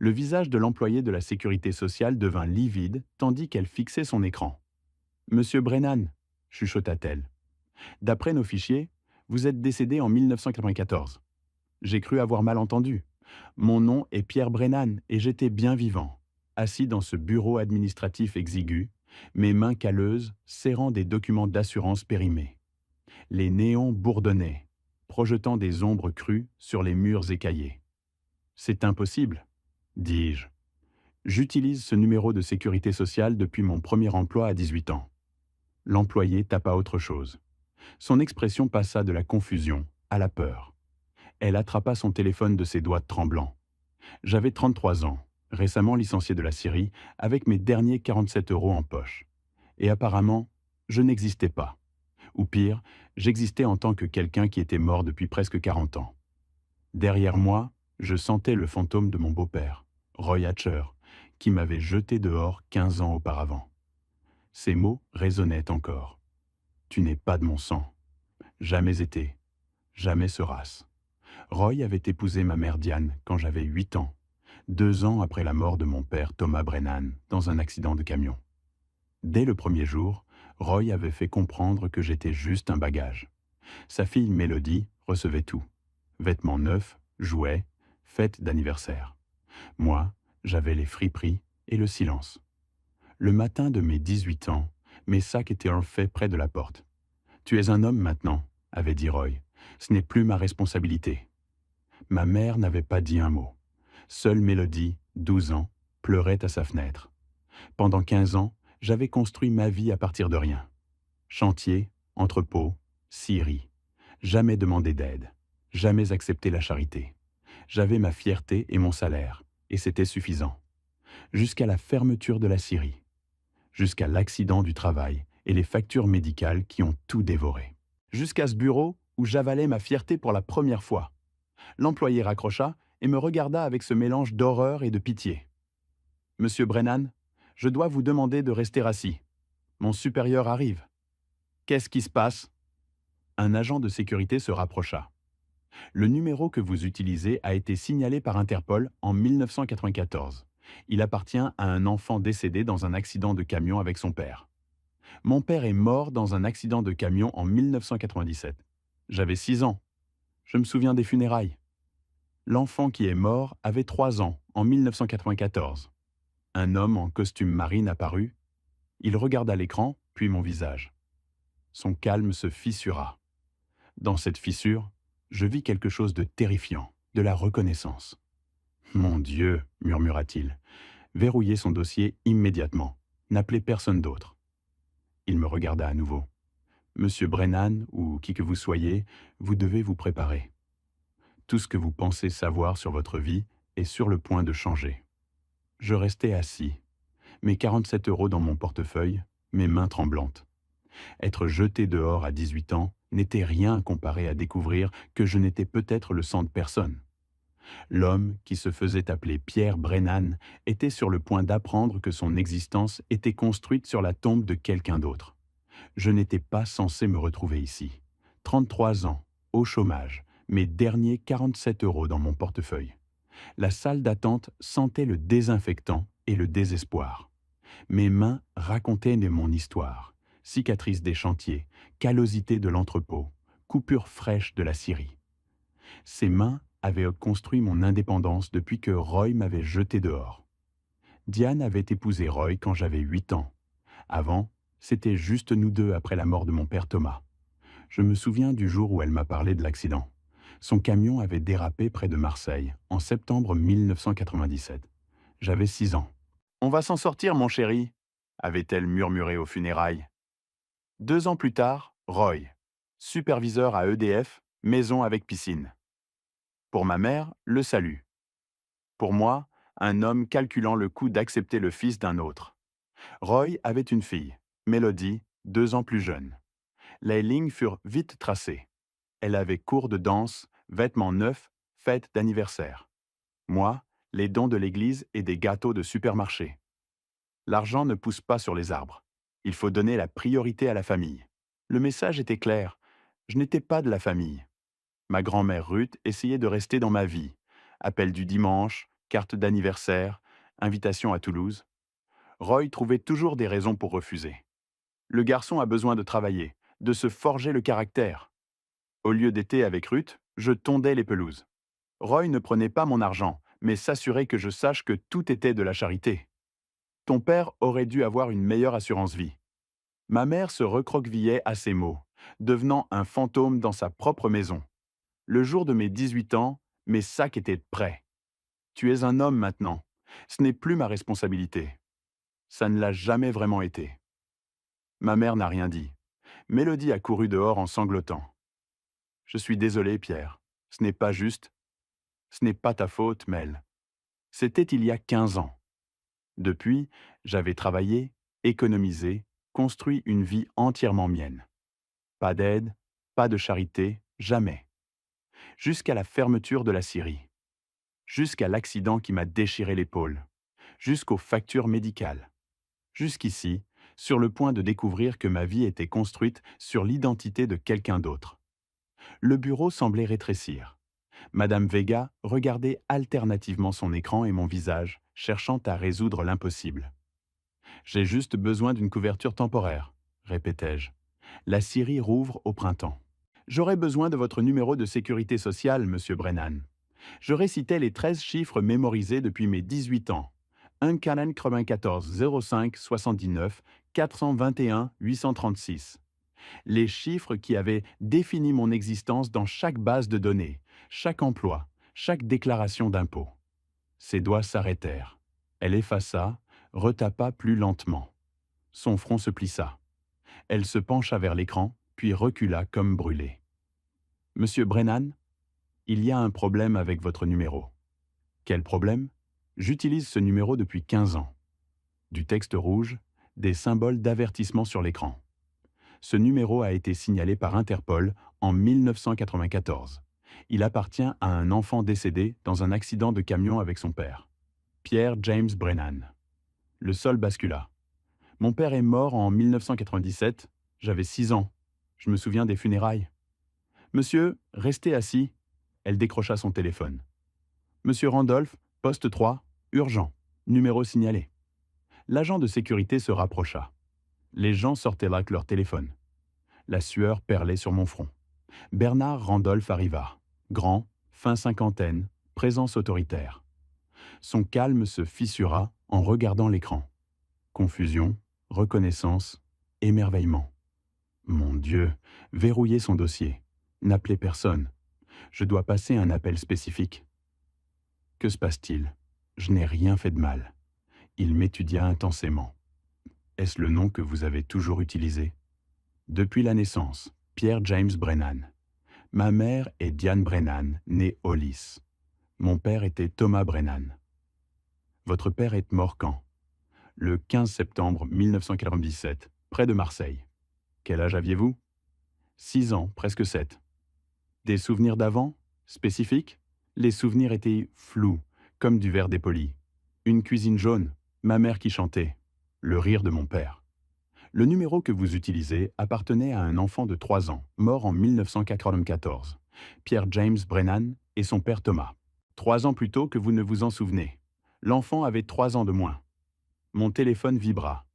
Le visage de l'employé de la sécurité sociale devint livide tandis qu'elle fixait son écran. Monsieur Brennan, chuchota-t-elle, d'après nos fichiers, vous êtes décédé en 1994. J'ai cru avoir mal entendu. Mon nom est Pierre Brennan et j'étais bien vivant, assis dans ce bureau administratif exigu, mes mains calleuses serrant des documents d'assurance périmés. Les néons bourdonnaient, projetant des ombres crues sur les murs écaillés. C'est impossible, dis-je. J'utilise ce numéro de sécurité sociale depuis mon premier emploi à 18 ans. L'employé tapa autre chose. Son expression passa de la confusion à la peur. Elle attrapa son téléphone de ses doigts tremblants. J'avais 33 ans, récemment licencié de la Syrie, avec mes derniers 47 € en poche. Et apparemment, je n'existais pas. Ou pire, j'existais en tant que quelqu'un qui était mort depuis presque 40 ans. Derrière moi, je sentais le fantôme de mon beau-père, Roy Hatcher, qui m'avait jeté dehors 15 ans auparavant. Ces mots résonnaient encore. Tu n'es pas de mon sang. Jamais été. Jamais seras. Roy avait épousé ma mère Diane quand j'avais 8 ans, 2 ans après la mort de mon père Thomas Brennan dans un accident de camion. Dès le premier jour, Roy avait fait comprendre que j'étais juste un bagage. Sa fille Mélodie recevait tout. Vêtements neufs, jouets, fêtes d'anniversaire. Moi, j'avais les friperies et le silence. Le matin de mes 18 ans, mes sacs étaient en fait près de la porte. « Tu es un homme maintenant », avait dit Roy. « Ce n'est plus ma responsabilité. » Ma mère n'avait pas dit un mot. Seule Mélodie, 12 ans, pleurait à sa fenêtre. Pendant 15 ans, j'avais construit ma vie à partir de rien. Chantier, entrepôt, scierie. Jamais demandé d'aide. Jamais accepté la charité. J'avais ma fierté et mon salaire, et c'était suffisant. Jusqu'à la fermeture de la scierie. Jusqu'à l'accident du travail et les factures médicales qui ont tout dévoré. Jusqu'à ce bureau où j'avalais ma fierté pour la première fois. L'employé raccrocha et me regarda avec ce mélange d'horreur et de pitié. « Monsieur Brennan, je dois vous demander de rester assis. Mon supérieur arrive. »« Qu'est-ce qui se passe ?» Un agent de sécurité se rapprocha. « Le numéro que vous utilisez a été signalé par Interpol en 1994. Il appartient à un enfant décédé dans un accident de camion avec son père. Mon père est mort dans un accident de camion en 1997. J'avais 6 ans. Je me souviens des funérailles. L'enfant qui est mort avait 3 ans, en 1994. Un homme en costume marine apparut. Il regarda l'écran, puis mon visage. Son calme se fissura. Dans cette fissure, je vis quelque chose de terrifiant, de la reconnaissance. « Mon Dieu !» murmura-t-il. Verrouillez son dossier immédiatement. N'appelez personne d'autre. Il me regarda à nouveau. « Monsieur Brennan, ou qui que vous soyez, vous devez vous préparer. Tout ce que vous pensez savoir sur votre vie est sur le point de changer. » Je restais assis, mes 47 € dans mon portefeuille, mes mains tremblantes. Être jeté dehors à 18 ans n'était rien comparé à découvrir que je n'étais peut-être le sang de personne. L'homme qui se faisait appeler Pierre Brennan était sur le point d'apprendre que son existence était construite sur la tombe de quelqu'un d'autre. Je n'étais pas censé me retrouver ici. 33 ans, au chômage, mes derniers 47 € dans mon portefeuille. La salle d'attente sentait le désinfectant et le désespoir. Mes mains racontaient mon histoire. Cicatrices des chantiers, callosité de l'entrepôt, coupure fraîche de la scierie. Ces mains avaient construit mon indépendance depuis que Roy m'avait jeté dehors. Diane avait épousé Roy quand j'avais 8 ans. Avant, c'était juste nous deux après la mort de mon père Thomas. Je me souviens du jour où elle m'a parlé de l'accident. Son camion avait dérapé près de Marseille, en septembre 1997. J'avais 6 ans. « On va s'en sortir, mon chéri », avait-elle murmuré aux funérailles. 2 ans plus tard, Roy, superviseur à EDF, maison avec piscine. Pour ma mère, le salut. Pour moi, un homme calculant le coût d'accepter le fils d'un autre. Roy avait une fille, Mélodie, 2 ans plus jeune. Les lignes furent vite tracées. Elle avait cours de danse, vêtements neufs, fête d'anniversaire. Moi, les dons de l'église et des gâteaux de supermarché. L'argent ne pousse pas sur les arbres. Il faut donner la priorité à la famille. Le message était clair. Je n'étais pas de la famille. Ma grand-mère Ruth essayait de rester dans ma vie. Appel du dimanche, carte d'anniversaire, invitation à Toulouse. Roy trouvait toujours des raisons pour refuser. Le garçon a besoin de travailler, de se forger le caractère. Au lieu d'été avec Ruth, je tondais les pelouses. Roy ne prenait pas mon argent, mais s'assurait que je sache que tout était de la charité. Ton père aurait dû avoir une meilleure assurance vie. Ma mère se recroquevillait à ces mots, devenant un fantôme dans sa propre maison. Le jour de mes 18 ans, mes sacs étaient prêts. Tu es un homme maintenant. Ce n'est plus ma responsabilité. Ça ne l'a jamais vraiment été. Ma mère n'a rien dit. Mélodie a couru dehors en sanglotant. Je suis désolé, Pierre. Ce n'est pas juste. Ce n'est pas ta faute, Mel. C'était il y a 15 ans. Depuis, j'avais travaillé, économisé, construit une vie entièrement mienne. Pas d'aide, pas de charité, jamais. Jusqu'à la fermeture de la scierie. Jusqu'à l'accident qui m'a déchiré l'épaule. Jusqu'aux factures médicales. Jusqu'ici, sur le point de découvrir que ma vie était construite sur l'identité de quelqu'un d'autre. Le bureau semblait rétrécir. Madame Vega regardait alternativement son écran et mon visage, cherchant à résoudre l'impossible. « J'ai juste besoin d'une couverture temporaire », répétai-je. « La scierie rouvre au printemps. J'aurai besoin de votre numéro de sécurité sociale, monsieur Brennan. » Je récitais les 13 chiffres mémorisés depuis mes 18 ans. 1,94 05 79 421 836. Les chiffres qui avaient défini mon existence dans chaque base de données, chaque emploi, chaque déclaration d'impôt. Ses doigts s'arrêtèrent. Elle effaça, retapa plus lentement. Son front se plissa. Elle se pencha vers l'écran, puis recula comme brûlée. « Monsieur Brennan, il y a un problème avec votre numéro. » « Quel problème ? J'utilise ce numéro depuis 15 ans. » Du texte rouge, des symboles d'avertissement sur l'écran. Ce numéro a été signalé par Interpol en 1994. Il appartient à un enfant décédé dans un accident de camion avec son père, Pierre James Brennan. Le sol bascula. Mon père est mort en 1997, j'avais 6 ans. Je me souviens des funérailles. « Monsieur, restez assis. » Elle décrocha son téléphone. « Monsieur Randolph, poste 3, urgent, numéro signalé. » L'agent de sécurité se rapprocha. Les gens sortaient là que leur téléphone. La sueur perlait sur mon front. Bernard Randolph arriva. Grand, fin cinquantaine, présence autoritaire. Son calme se fissura en regardant l'écran. Confusion, reconnaissance, émerveillement. Mon Dieu, verrouiller son dossier. N'appeler personne. Je dois passer un appel spécifique. Que se passe-t-il? Je n'ai rien fait de mal. Il m'étudia intensément. Est-ce le nom que vous avez toujours utilisé? Depuis la naissance, Pierre James Brennan. Ma mère est Diane Brennan, née Hollis. Mon père était Thomas Brennan. Votre père est mort quand? Le 15 septembre 1997, près de Marseille. Quel âge aviez-vous? 6 ans, presque 7. Des souvenirs d'avant? Spécifiques? Les souvenirs étaient flous, comme du verre dépoli. Une cuisine jaune, ma mère qui chantait, le rire de mon père. Le numéro que vous utilisez appartenait à un enfant de 3 ans, mort en 1994, Pierre James Brennan et son père Thomas. 3 ans plus tôt que vous ne vous en souvenez. L'enfant avait 3 ans de moins. Mon téléphone vibra.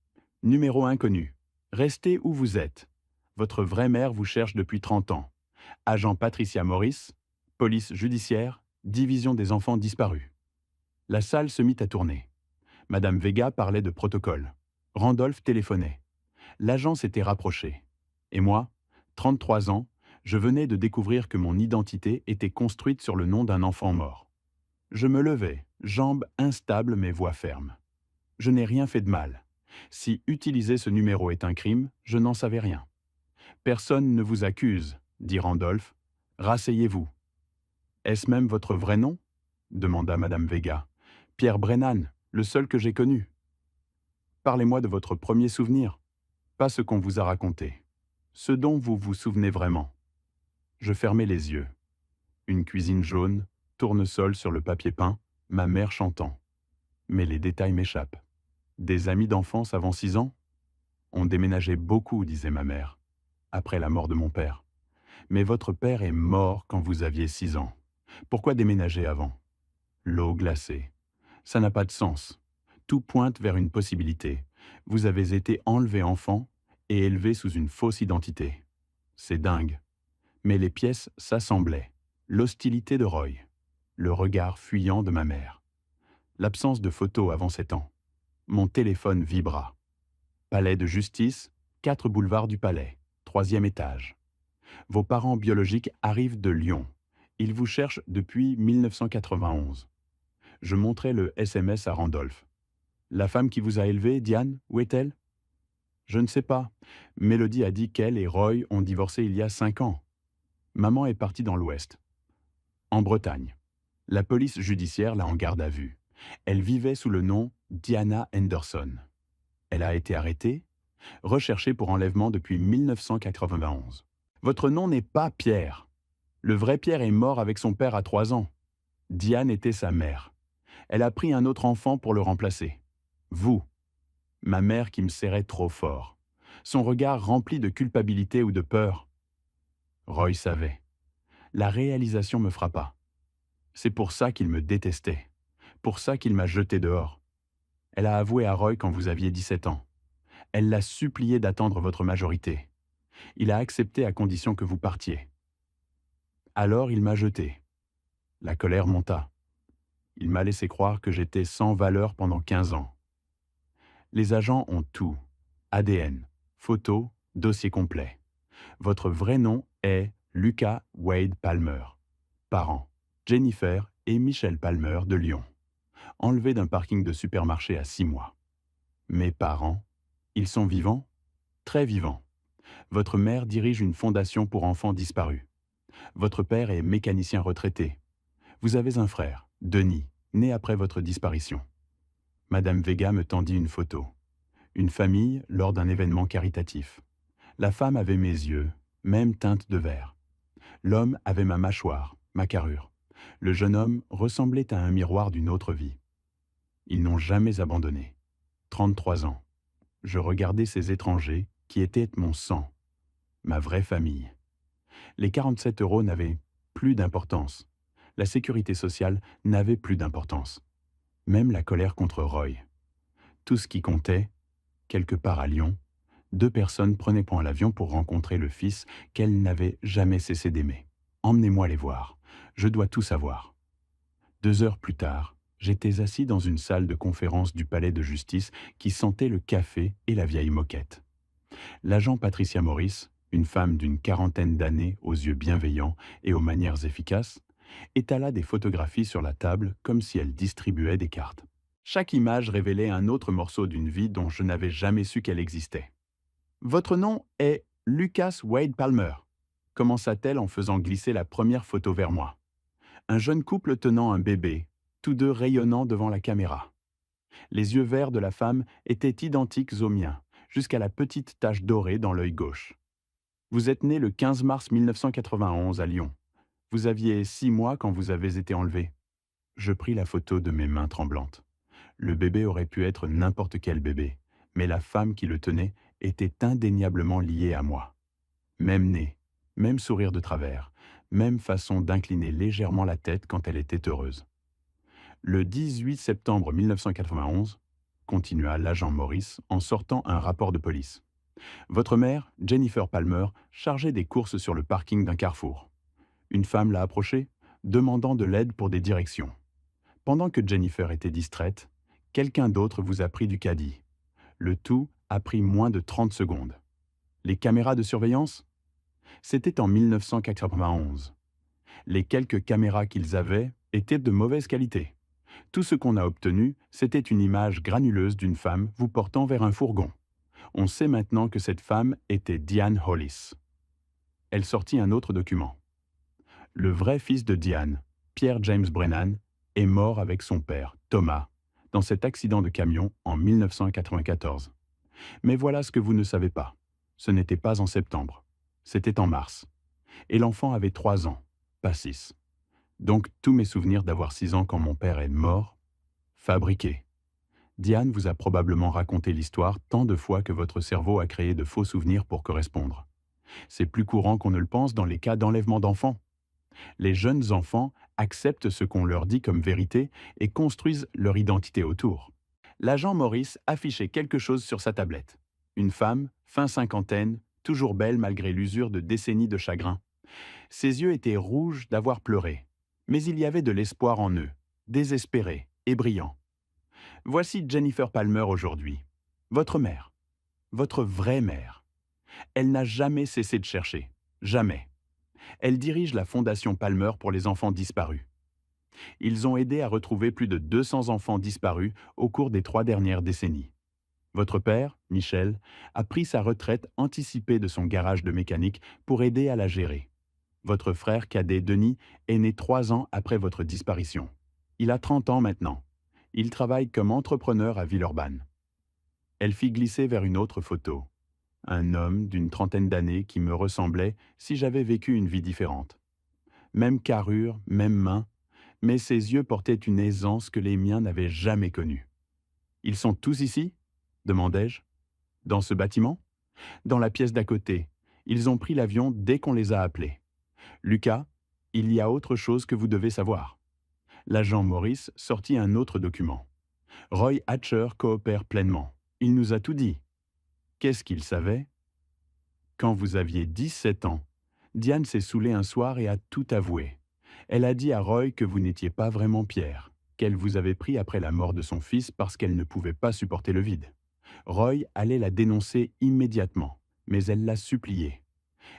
Numéro inconnu. Restez où vous êtes. Votre vraie mère vous cherche depuis 30 ans. Agent Patricia Morris, police judiciaire, division des enfants disparus. La salle se mit à tourner. Madame Vega parlait de protocole. Randolph téléphonait. L'agent s'était rapproché. Et moi, 33 ans, je venais de découvrir que mon identité était construite sur le nom d'un enfant mort. Je me levai, jambes instables mais voix ferme. Je n'ai rien fait de mal. Si utiliser ce numéro est un crime, je n'en savais rien. Personne ne vous accuse, dit Randolph. Rasseyez-vous. Est-ce même votre vrai nom? Demanda Madame Vega. Pierre Brennan, le seul que j'ai connu. Parlez-moi de votre premier souvenir. Pas ce qu'on vous a raconté. Ce dont vous vous souvenez vraiment. Je fermai les yeux. Une cuisine jaune, tournesol sur le papier peint, ma mère chantant. Mais les détails m'échappent. Des amis d'enfance avant 6 ans? On déménageait beaucoup, disait ma mère, après la mort de mon père. Mais votre père est mort quand vous aviez 6 ans. Pourquoi déménager avant? L'eau glacée, Ça n'a pas de sens. Tout pointe vers une possibilité. Vous avez été enlevé enfant et élevé sous une fausse identité. C'est dingue. Mais les pièces s'assemblaient. L'hostilité de Roy, le regard fuyant de ma mère, l'absence de photos avant 7 ans. Mon téléphone vibra. Palais de justice, 4 boulevards du Palais, 3e étage. Vos parents biologiques arrivent de Lyon. Ils vous cherchent depuis 1991. Je montrai le SMS à Randolph. La femme qui vous a élevé, Diane, où est-elle? Je ne sais pas. Mélodie a dit qu'elle et Roy ont divorcé il y a 5 ans. Maman est partie dans l'Ouest, en Bretagne. La police judiciaire l'a en garde à vue. Elle vivait sous le nom Diana Henderson. Elle a été arrêtée, recherchée pour enlèvement depuis 1991. Votre nom n'est pas Pierre. Le vrai Pierre est mort avec son père à 3 ans. Diane était sa mère. Elle a pris un autre enfant pour le remplacer. Vous, ma mère qui me serrait trop fort. Son regard rempli de culpabilité ou de peur. Roy savait. La réalisation me frappa. C'est pour ça qu'il me détestait. Pour ça qu'il m'a jeté dehors. Elle a avoué à Roy quand vous aviez 17 ans. Elle l'a supplié d'attendre votre majorité. Il a accepté à condition que vous partiez. Alors il m'a jeté. La colère monta. Il m'a laissé croire que j'étais sans valeur pendant 15 ans. Les agents ont tout. ADN, photos, dossier complet. Votre vrai nom est Lucas Wade Palmer. Parents, Jennifer et Michel Palmer de Lyon. Enlevé d'un parking de supermarché à 6 mois. Mes parents, ils sont vivants? Très vivants. Votre mère dirige une fondation pour enfants disparus. Votre père est mécanicien retraité. Vous avez un frère, Denis, né après votre disparition. Madame Vega me tendit une photo. Une famille lors d'un événement caritatif. La femme avait mes yeux, même teinte de vert. L'homme avait ma mâchoire, ma carrure. Le jeune homme ressemblait à un miroir d'une autre vie. Ils n'ont jamais abandonné. 33 ans. Je regardais ces étrangers qui étaient mon sang, ma vraie famille. Les 47 € n'avaient plus d'importance. La sécurité sociale n'avait plus d'importance. Même la colère contre Roy. Tout ce qui comptait, quelque part à Lyon, 2 personnes prenaient point l'avion pour rencontrer le fils qu'elles n'avaient jamais cessé d'aimer. Emmenez-moi les voir. Je dois tout savoir. 2 heures plus tard, j'étais assis dans une salle de conférence du palais de justice qui sentait le café et la vieille moquette. L'agent Patricia Morris, une femme d'une 40aine d'années aux yeux bienveillants et aux manières efficaces, étala des photographies sur la table comme si elle distribuait des cartes. Chaque image révélait un autre morceau d'une vie dont je n'avais jamais su qu'elle existait. « Votre nom est Lucas Wade Palmer », commença-t-elle en faisant glisser la première photo vers moi. Un jeune couple tenant un bébé, tous deux rayonnant devant la caméra. Les yeux verts de la femme étaient identiques aux miens, jusqu'à la petite tache dorée dans l'œil gauche. Vous êtes né le 15 mars 1991 à Lyon. Vous aviez 6 mois quand vous avez été enlevé. Je pris la photo de mes mains tremblantes. Le bébé aurait pu être n'importe quel bébé, mais la femme qui le tenait était indéniablement liée à moi. Même nez, même sourire de travers, même façon d'incliner légèrement la tête quand elle était heureuse. Le 18 septembre 1991, continua l'agent Morris en sortant un rapport de police. Votre mère, Jennifer Palmer, chargeait des courses sur le parking d'un carrefour. Une femme l'a approchée, demandant de l'aide pour des directions. Pendant que Jennifer était distraite, quelqu'un d'autre vous a pris du caddie. Le tout a pris moins de 30 secondes. Les caméras de surveillance? C'était en 1991. Les quelques caméras qu'ils avaient étaient de mauvaise qualité. Tout ce qu'on a obtenu, c'était une image granuleuse d'une femme vous portant vers un fourgon. On sait maintenant que cette femme était Diane Hollis. Elle sortit un autre document. Le vrai fils de Diane, Pierre James Brennan, est mort avec son père, Thomas, dans cet accident de camion en 1994. Mais voilà ce que vous ne savez pas. Ce n'était pas en septembre. C'était en mars. Et l'enfant avait 3 ans, pas 6. Donc tous mes souvenirs d'avoir 6 ans quand mon père est mort, fabriqués. Diane vous a probablement raconté l'histoire tant de fois que votre cerveau a créé de faux souvenirs pour correspondre. C'est plus courant qu'on ne le pense dans les cas d'enlèvement d'enfants. Les jeunes enfants acceptent ce qu'on leur dit comme vérité et construisent leur identité autour. L'agent Maurice affichait quelque chose sur sa tablette. Une femme, fin cinquantaine, toujours belle malgré l'usure de décennies de chagrin. Ses yeux étaient rouges d'avoir pleuré. Mais il y avait de l'espoir en eux, désespéré et brillant. Voici Jennifer Palmer aujourd'hui. Votre mère. Votre vraie mère. Elle n'a jamais cessé de chercher. Jamais. Elle dirige la Fondation Palmer pour les enfants disparus. Ils ont aidé à retrouver plus de 200 enfants disparus au cours des 3 dernières décennies. Votre père, Michel, a pris sa retraite anticipée de son garage de mécanique pour aider à la gérer. Votre frère cadet, Denis, est né 3 ans après votre disparition. Il a 30 ans maintenant. Il travaille comme entrepreneur à Villeurbanne. Elle fit glisser vers une autre photo. Un homme d'une trentaine d'années qui me ressemblait si j'avais vécu une vie différente. Même carrure, même main, mais ses yeux portaient une aisance que les miens n'avaient jamais connue. « Ils sont tous ici ?» demandai-je. « Dans ce bâtiment ?»« Dans la pièce d'à côté. Ils ont pris l'avion dès qu'on les a appelés. Lucas, il y a autre chose que vous devez savoir. » L'agent Maurice sortit un autre document. Roy Hatcher coopère pleinement. Il nous a tout dit. Qu'est-ce qu'il savait? Quand vous aviez 17 ans, Diane s'est saoulée un soir et a tout avoué. Elle a dit à Roy que vous n'étiez pas vraiment Pierre, qu'elle vous avait pris après la mort de son fils parce qu'elle ne pouvait pas supporter le vide. Roy allait la dénoncer immédiatement, mais elle l'a supplié.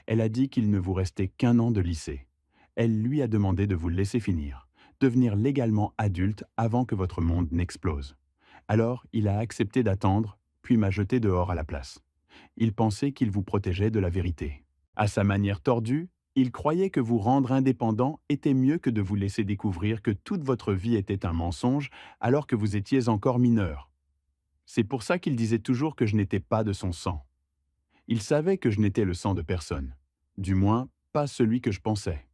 Elle a dit qu'il ne vous restait qu'1 an de lycée. Elle lui a demandé de vous laisser finir, devenir légalement adulte avant que votre monde n'explose. Alors, il a accepté d'attendre, puis m'a jeté dehors à la place. Il pensait qu'il vous protégeait de la vérité. À sa manière tordue, il croyait que vous rendre indépendant était mieux que de vous laisser découvrir que toute votre vie était un mensonge alors que vous étiez encore mineur. C'est pour ça qu'il disait toujours que je n'étais pas de son sang. Il savait que je n'étais le sang de personne. Du moins, pas celui que je pensais.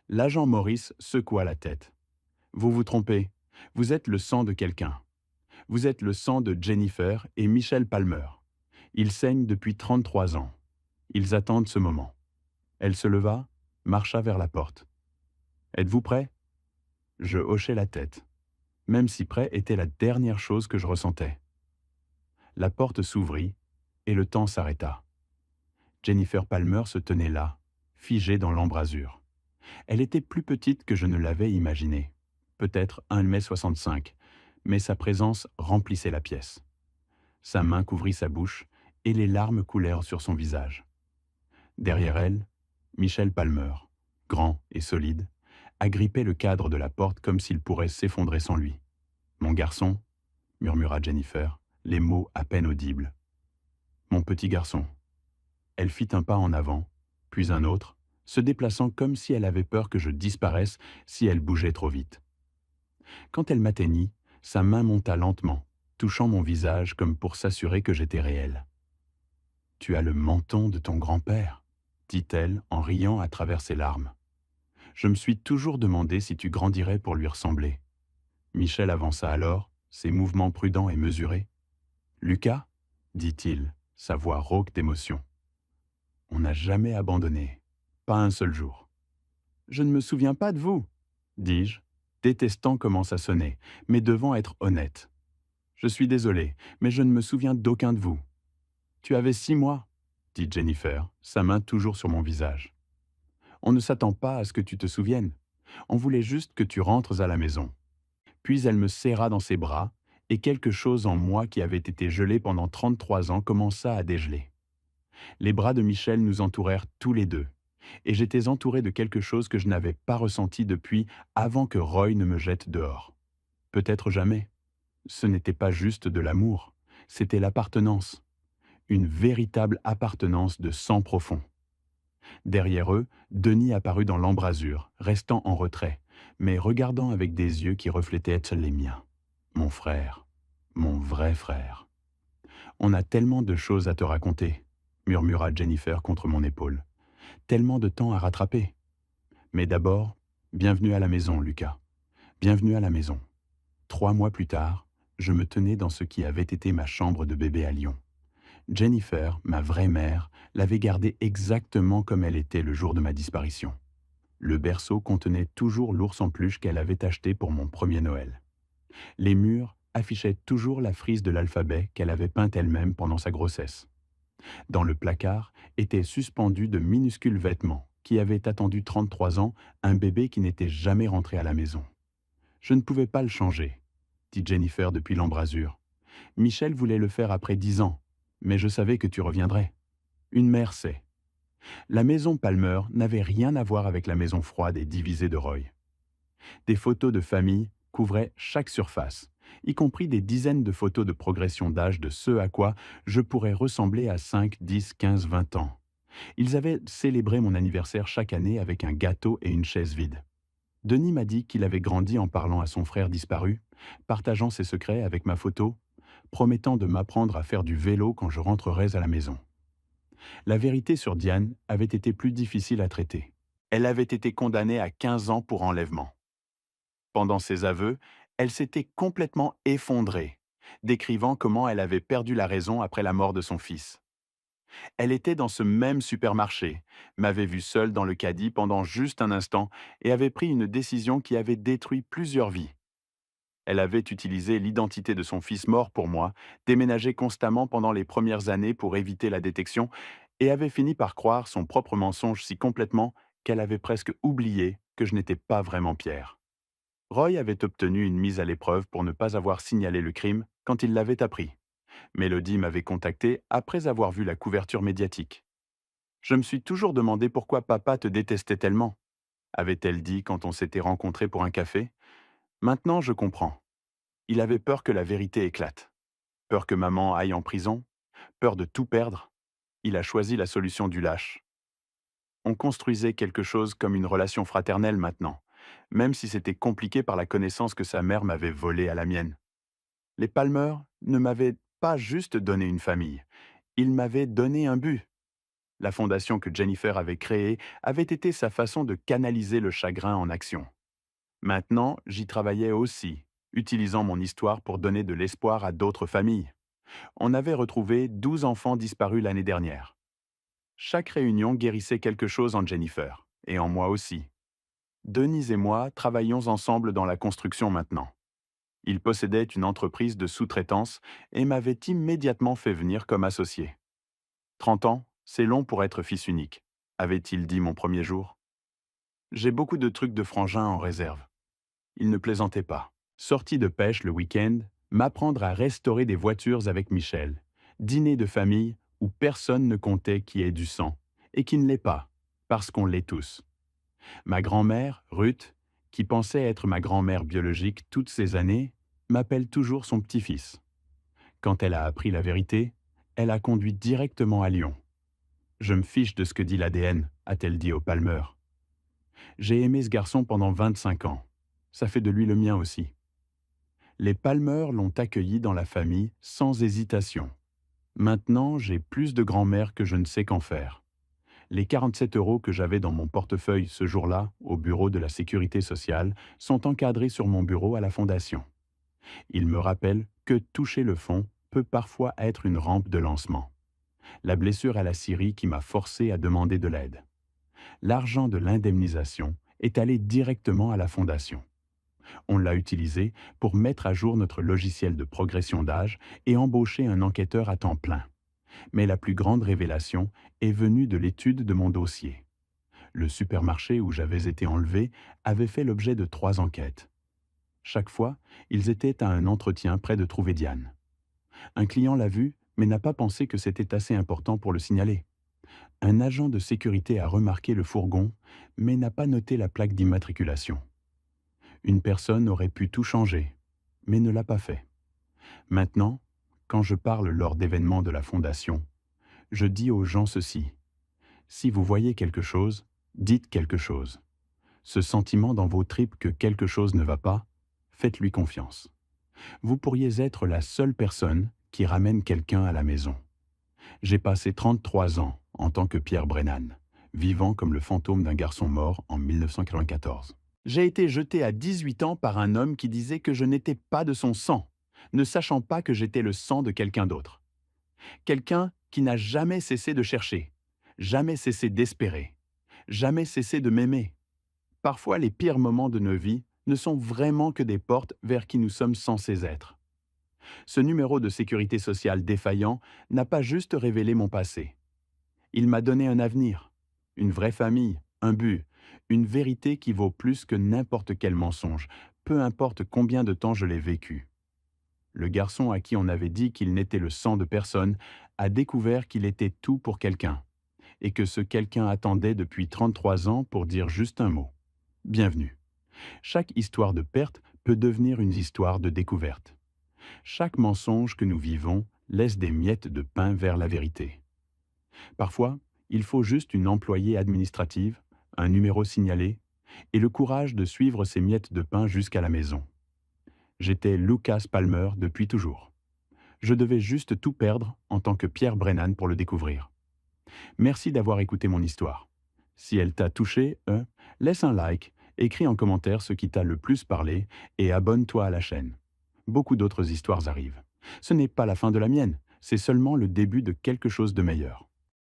L'agent Maurice secoua la tête. Vous vous trompez. Vous êtes le sang de quelqu'un. Vous êtes le sang de Jennifer et Michel Palmer. Ils saignent depuis 33 ans. Ils attendent ce moment. Elle se leva, marcha vers la porte. « Êtes-vous prêt ?» Je hochai la tête, même si prêt était la dernière chose que je ressentais. La porte s'ouvrit et le temps s'arrêta. Jennifer Palmer se tenait là, figée dans l'embrasure. Elle était plus petite que je ne l'avais imaginé, peut-être 1,65 m, mais sa présence remplissait la pièce. Sa main couvrit sa bouche et les larmes coulèrent sur son visage. Derrière elle, Michel Palmer, grand et solide, agrippait le cadre de la porte comme s'il pourrait s'effondrer sans lui. « Mon garçon » murmura Jennifer, les mots à peine audibles. « Mon petit garçon ». Elle fit un pas en avant, puis un autre, se déplaçant comme si elle avait peur que je disparaisse si elle bougeait trop vite. Quand elle m'atteignit, sa main monta lentement, touchant mon visage comme pour s'assurer que j'étais réel. « Tu as le menton de ton grand-père » dit-elle en riant à travers ses larmes. Je me suis toujours demandé si tu grandirais pour lui ressembler. Michel avança alors, ses mouvements prudents et mesurés. « Lucas » dit-il, sa voix rauque d'émotion. « On n'a jamais abandonné, pas un seul jour. »« Je ne me souviens pas de vous, » dis-je, détestant comment ça sonnait, mais devant être honnête. « Je suis désolé, mais je ne me souviens d'aucun de vous. »« Tu avais 6 mois, » dit Jennifer, sa main toujours sur mon visage. « On ne s'attend pas à ce que tu te souviennes. On voulait juste que tu rentres à la maison. » Puis elle me serra dans ses bras, et quelque chose en moi qui avait été gelé pendant 33 ans commença à dégeler. Les bras de Michel nous entourèrent tous les deux, et j'étais entouré de quelque chose que je n'avais pas ressenti depuis avant que Roy ne me jette dehors. Peut-être jamais. Ce n'était pas juste de l'amour, c'était l'appartenance. Une véritable appartenance de sang profond. Derrière eux, Denis apparut dans l'embrasure, restant en retrait, mais regardant avec des yeux qui reflétaient les miens. Mon frère, mon vrai frère. « On a tellement de choses à te raconter, » murmura Jennifer contre mon épaule. « Tellement de temps à rattraper. Mais d'abord, bienvenue à la maison, Lucas. Bienvenue à la maison. » 3 mois plus tard, je me tenais dans ce qui avait été ma chambre de bébé à Lyon. Jennifer, ma vraie mère, l'avait gardée exactement comme elle était le jour de ma disparition. Le berceau contenait toujours l'ours en peluche qu'elle avait acheté pour mon premier Noël. Les murs affichaient toujours la frise de l'alphabet qu'elle avait peinte elle-même pendant sa grossesse. Dans le placard étaient suspendus de minuscules vêtements qui avaient attendu 33 ans un bébé qui n'était jamais rentré à la maison. Je ne pouvais pas le changer, dit Jennifer depuis l'embrasure. Michel voulait le faire après 10 ans, mais je savais que tu reviendrais. Une mère sait. La maison Palmer n'avait rien à voir avec la maison froide et divisée de Roy. Des photos de famille couvraient chaque surface, y compris des dizaines de photos de progression d'âge de ce à quoi je pourrais ressembler à 5, 10, 15, 20 ans. Ils avaient célébré mon anniversaire chaque année avec un gâteau et une chaise vide. Denis m'a dit qu'il avait grandi en parlant à son frère disparu, partageant ses secrets avec ma photo, promettant de m'apprendre à faire du vélo quand je rentrerais à la maison. La vérité sur Diane avait été plus difficile à traiter. Elle avait été condamnée à 15 ans pour enlèvement. Pendant ses aveux, elle s'était complètement effondrée, décrivant comment elle avait perdu la raison après la mort de son fils. Elle était dans ce même supermarché, m'avait vu seule dans le caddie pendant juste un instant et avait pris une décision qui avait détruit plusieurs vies. Elle avait utilisé l'identité de son fils mort pour moi, déménagé constamment pendant les premières années pour éviter la détection, et avait fini par croire son propre mensonge si complètement qu'elle avait presque oublié que je n'étais pas vraiment Pierre. Roy avait obtenu une mise à l'épreuve pour ne pas avoir signalé le crime quand il l'avait appris. Mélodie m'avait contacté après avoir vu la couverture médiatique. Je me suis toujours demandé pourquoi papa te détestait tellement, avait-elle dit quand on s'était rencontrés pour un café. Maintenant, je comprends. Il avait peur que la vérité éclate. Peur que maman aille en prison. Peur de tout perdre. Il a choisi la solution du lâche. On construisait quelque chose comme une relation fraternelle maintenant, même si c'était compliqué par la connaissance que sa mère m'avait volée à la mienne. Les Palmer ne m'avaient pas juste donné une famille, ils m'avaient donné un but. La fondation que Jennifer avait créée avait été sa façon de canaliser le chagrin en action. Maintenant, j'y travaillais aussi, utilisant mon histoire pour donner de l'espoir à d'autres familles. On avait retrouvé 12 enfants disparus l'année dernière. Chaque réunion guérissait quelque chose en Jennifer, et en moi aussi. Denise et moi travaillons ensemble dans la construction maintenant. Il possédait une entreprise de sous-traitance et m'avait immédiatement fait venir comme associé. 30 ans, c'est long pour être fils unique, avait-il dit mon premier jour. J'ai beaucoup de trucs de frangin en réserve. Il ne plaisantait pas. Sortie de pêche le week-end, m'apprendre à restaurer des voitures avec Michel, dîner de famille où personne ne comptait qui ait du sang, et qui ne l'est pas, parce qu'on l'est tous. Ma grand-mère, Ruth, qui pensait être ma grand-mère biologique toutes ces années, m'appelle toujours son petit-fils. Quand elle a appris la vérité, elle a conduit directement à Lyon. Je me fiche de ce que dit l'ADN, a-t-elle dit au Palmer. J'ai aimé ce garçon pendant 25 ans. Ça fait de lui le mien aussi. Les Palmer l'ont accueilli dans la famille sans hésitation. Maintenant, j'ai plus de grand-mère que je ne sais qu'en faire. Les 47 € que j'avais dans mon portefeuille ce jour-là, au bureau de la Sécurité sociale, sont encadrés sur mon bureau à la Fondation. Ils me rappellent que toucher le fond peut parfois être une rampe de lancement. La blessure à la scierie qui m'a forcé à demander de l'aide. L'argent de l'indemnisation est allé directement à la Fondation. On l'a utilisé pour mettre à jour notre logiciel de progression d'âge et embaucher un enquêteur à temps plein. Mais la plus grande révélation est venue de l'étude de mon dossier. Le supermarché où j'avais été enlevé avait fait l'objet de 3 enquêtes. Chaque fois, ils étaient à un entretien près de trouver Diane. Un client l'a vu, mais n'a pas pensé que c'était assez important pour le signaler. Un agent de sécurité a remarqué le fourgon, mais n'a pas noté la plaque d'immatriculation. Une personne aurait pu tout changer, mais ne l'a pas fait. Maintenant, quand je parle lors d'événements de la Fondation, je dis aux gens ceci. Si vous voyez quelque chose, dites quelque chose. Ce sentiment dans vos tripes que quelque chose ne va pas, faites-lui confiance. Vous pourriez être la seule personne qui ramène quelqu'un à la maison. J'ai passé 33 ans en tant que Pierre Brennan, vivant comme le fantôme d'un garçon mort en 1994. J'ai été jeté à 18 ans par un homme qui disait que je n'étais pas de son sang, ne sachant pas que j'étais le sang de quelqu'un d'autre. Quelqu'un qui n'a jamais cessé de chercher, jamais cessé d'espérer, jamais cessé de m'aimer. Parfois, les pires moments de nos vies ne sont vraiment que des portes vers qui nous sommes censés être. Ce numéro de sécurité sociale défaillant n'a pas juste révélé mon passé. Il m'a donné un avenir, une vraie famille, un but, une vérité qui vaut plus que n'importe quel mensonge, peu importe combien de temps je l'ai vécu. Le garçon à qui on avait dit qu'il n'était le sang de personne a découvert qu'il était tout pour quelqu'un, et que ce quelqu'un attendait depuis 33 ans pour dire juste un mot. Bienvenue. Chaque histoire de perte peut devenir une histoire de découverte. Chaque mensonge que nous vivons laisse des miettes de pain vers la vérité. Parfois, il faut juste une employée administrative, un numéro signalé, et le courage de suivre ces miettes de pain jusqu'à la maison. J'étais Lucas Palmer depuis toujours. Je devais juste tout perdre en tant que Pierre Brennan pour le découvrir. Merci d'avoir écouté mon histoire. Si elle t'a touché, laisse un like, écris en commentaire ce qui t'a le plus parlé et abonne-toi à la chaîne. Beaucoup d'autres histoires arrivent. Ce n'est pas la fin de la mienne, c'est seulement le début de quelque chose de meilleur.